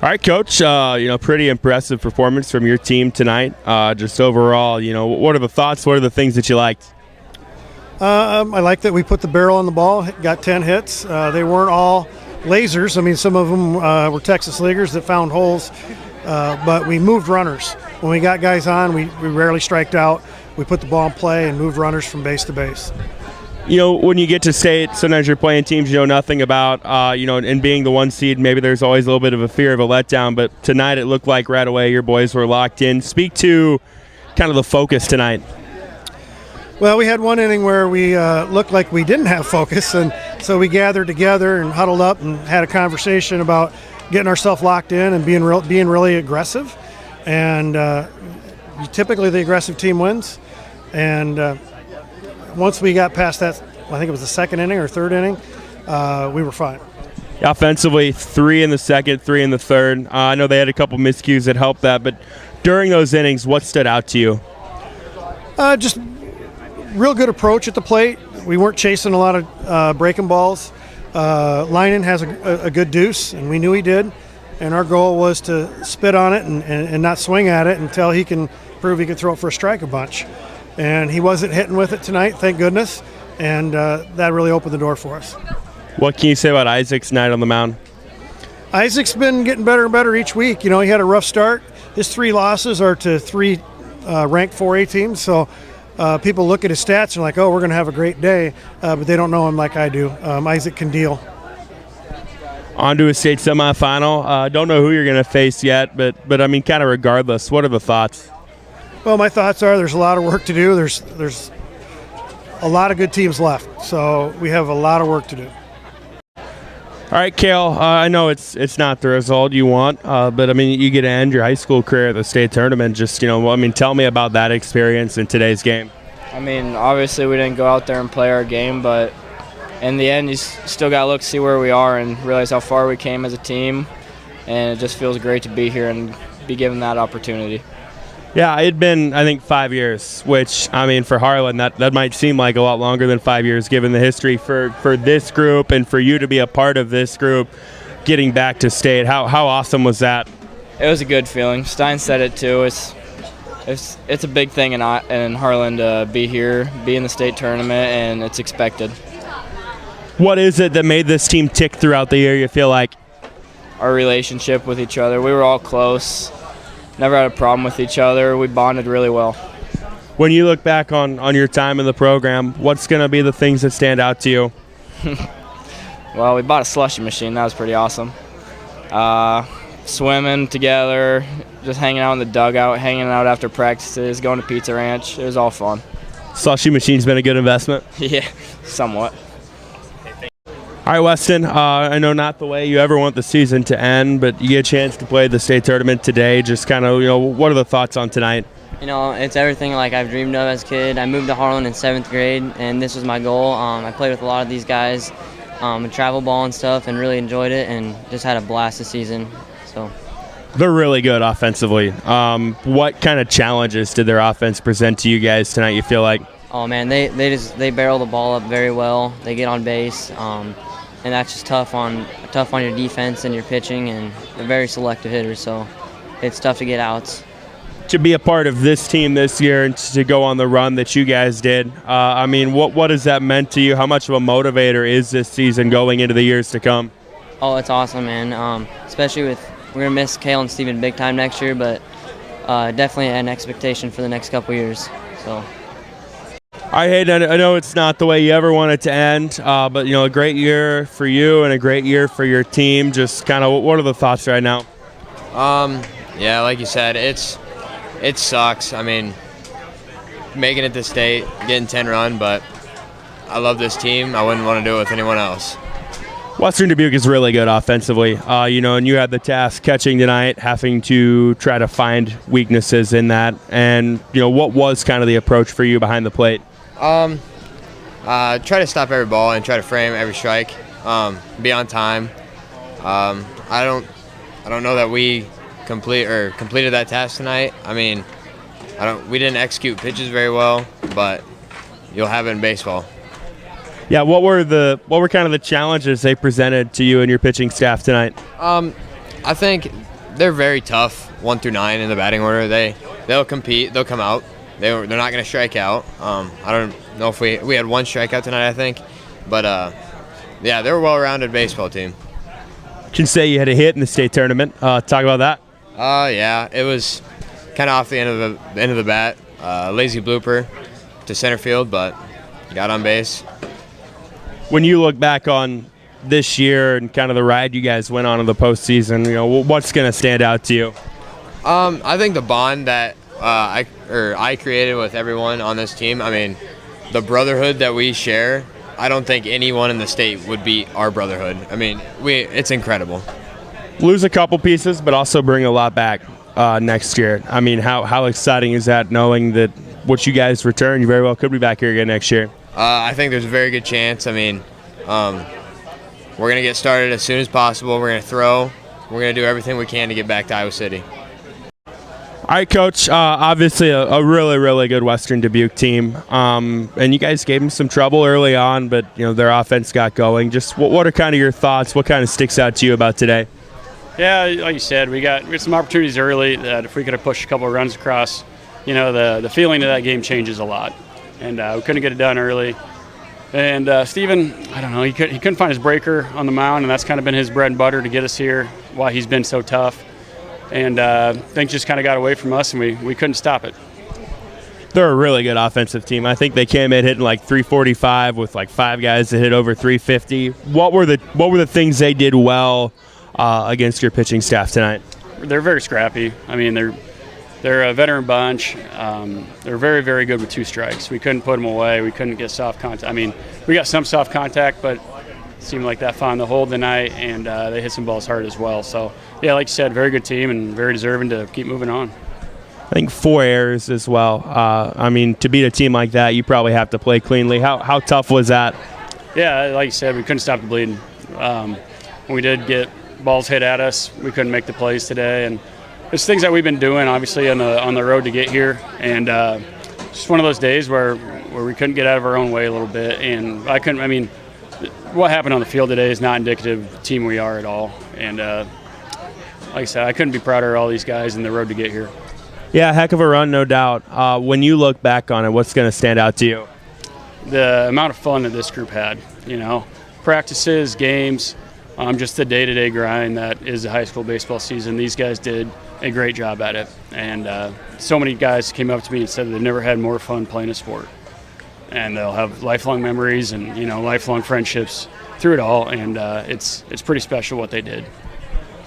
All right, Coach. Pretty impressive performance from your team tonight. Just overall, what are the thoughts? What are the things that you liked? I like that we put the barrel on the ball, got 10 hits. They weren't all lasers. I mean, some of them were Texas leaguers that found holes, but we moved runners. When we got guys on, we rarely striked out. We put the ball in play and moved runners from base to base. When you get to state, sometimes you're playing teams you know nothing about, and being the one seed, maybe there's always a little bit of a fear of a letdown, but tonight it looked like right away your boys were locked in. Speak to kind of the focus tonight. Well, we had one inning where we looked like we didn't have focus, and so we gathered together and huddled up and had a conversation about getting ourselves locked in and being really aggressive. And typically the aggressive team wins. And once we got past that, I think it was the second inning or third inning, we were fine. Offensively, 3 in the second, 3 in the third. I know they had a couple miscues that helped that, but during those innings, what stood out to you? Just real good approach at the plate. We weren't chasing a lot of breaking balls. Lynan has a good deuce, and we knew he did. And our goal was to spit on it and not swing at it until he can prove he can throw it for a strike a bunch. And he wasn't hitting with it tonight, thank goodness, and that really opened the door for us. What can you say about Isaac's night on the mound? Isaac's been getting better and better each week. He had a rough start. His 3 losses are to 3 ranked 4A teams, so people look at his stats and are like, oh, we're going to have a great day, but they don't know him like I do. Isaac can deal. On to a state semifinal. Don't know who you're going to face yet, but I mean, kind of regardless, what are the thoughts? Well, my thoughts are there's a lot of work to do. There's a lot of good teams left, so we have a lot of work to do. All right, Cale, I know it's not the result you want, but I mean, you get to end your high school career at the state tournament. Just, tell me about that experience in today's game. I mean, obviously we didn't go out there and play our game, but in the end, you still got to look, see where we are and realize how far we came as a team, and it just feels great to be here and be given that opportunity. Yeah, it'd been, I think, 5 years, which, I mean, for Harlan, that might seem like a lot longer than 5 years given the history for this group and for you to be a part of this group getting back to state. How awesome was that? It was a good feeling. Stein said it too. It's a big thing in Harlan to be here, be in the state tournament, and it's expected. What is it that made this team tick throughout the year, you feel like? Our relationship with each other. We were all close. Never had a problem with each other. We bonded really well. When you look back on your time in the program, what's going to be the things that stand out to you? Well, we bought a slushy machine. That was pretty awesome. Swimming together, just hanging out in the dugout, hanging out after practices, going to Pizza Ranch. It was all fun. Slushy machine's been a good investment? Yeah, somewhat. All right, Weston, I know not the way you ever want the season to end, but you get a chance to play the state tournament today. Just kind of, what are the thoughts on tonight? It's everything like I've dreamed of as a kid. I moved to Harlan in 7th grade, and this was my goal. I played with a lot of these guys, travel ball and stuff, and really enjoyed it, and just had a blast this season. So they're really good offensively. What kind of challenges did their offense present to you guys tonight, you feel like? Oh, man, they barrel the ball up very well. They get on base. And that's just tough on your defense and your pitching, and they're very selective hitters, so it's tough to get outs. To be a part of this team this year and to go on the run that you guys did, what has that meant to you? How much of a motivator is this season going into the years to come? Oh, it's awesome, man. Especially we're going to miss Cale and Steven big time next year, but definitely an expectation for the next couple years. So. All right, Hayden, I know it's not the way you ever want it to end, but, a great year for you and a great year for your team. Just kind of what are the thoughts right now? Yeah, like you said, it sucks. I mean, making it to state, getting 10 run, but I love this team. I wouldn't want to do it with anyone else. Western Dubuque is really good offensively, and you had the task catching tonight, having to try to find weaknesses in that. And, what was kind of the approach for you behind the plate? Try to stop every ball and try to frame every strike. Be on time. I don't know that we completed that task tonight. I mean, we didn't execute pitches very well, but you'll have it in baseball. Yeah, what were kind of the challenges they presented to you and your pitching staff tonight? I think they're very tough, 1 through 9 in the batting order. They'll compete. They'll come out. They're not going to strike out. I don't know if we had 1 strikeout tonight, I think, but yeah, they're a well-rounded baseball team. Can say you had a hit in the state tournament. Talk about that. Yeah, it was kind of off the end of the bat. Lazy blooper to center field, but got on base. When you look back on this year and kind of the ride you guys went on in the postseason, what's going to stand out to you? I think the bond that I created with everyone on this team. I mean, the brotherhood that we share. I don't think anyone in the state would beat our brotherhood. I mean, it's incredible. Lose a couple pieces, but also bring a lot back next year. I mean, how exciting is that, knowing that what you guys return, you very well could be back here again next year? I think there's a very good chance. I mean, we're going to get started as soon as possible. We're going to throw. We're going to do everything we can to get back to Iowa City. All right, Coach. Obviously, a really, really good Western Dubuque team, and you guys gave them some trouble early on, but their offense got going. Just what are kind of your thoughts? What kind of sticks out to you about today? Yeah, like you said, we got some opportunities early that if we could have pushed a couple of runs across, the feeling of that game changes a lot, and we couldn't get it done early. And Steven, I don't know, he couldn't find his breaker on the mound, and that's kind of been his bread and butter to get us here. Why he's been so tough. And things just kind of got away from us, and we couldn't stop it. They're a really good offensive team. I think they came in hitting like 345 with like 5 guys that hit over 350. What were the things they did well against your pitching staff tonight? They're very scrappy. I mean, they're a veteran bunch. They're very, very good with 2 strikes. We couldn't put them away. We couldn't get soft contact. I mean, we got some soft contact, but it seemed like that found the hold tonight, and they hit some balls hard as well. So, yeah, like you said, very good team and very deserving to keep moving on. I think 4 errors as well. I mean, to beat a team like that, you probably have to play cleanly. How tough was that? Yeah, like you said, we couldn't stop the bleeding. When we did get balls hit at us, we couldn't make the plays today, and it's things that we've been doing, obviously, on the road to get here, and just one of those days where we couldn't get out of our own way a little bit, and what happened on the field today is not indicative of the team we are at all, and like I said, I couldn't be prouder of all these guys in the road to get here. Yeah, heck of a run, no doubt. When you look back on it, what's going to stand out to you? The amount of fun that this group had, practices, games, just the day-to-day grind that is the high school baseball season. These guys did a great job at it, and so many guys came up to me and said they've never had more fun playing a sport, and they'll have lifelong memories and lifelong friendships through it all, and it's pretty special what they did.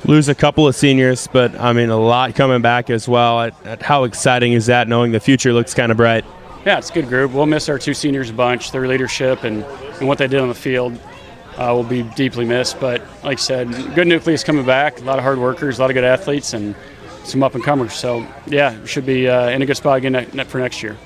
Lose a couple of seniors, but I mean a lot coming back as well. How exciting is that, knowing the future looks kind of bright? Yeah, it's a good group. We'll miss our 2 seniors a bunch. Their leadership and what they did on the field will be deeply missed. But like I said, good nucleus coming back. A lot of hard workers, a lot of good athletes, and some up and comers. So yeah, we should be in a good spot again for next year.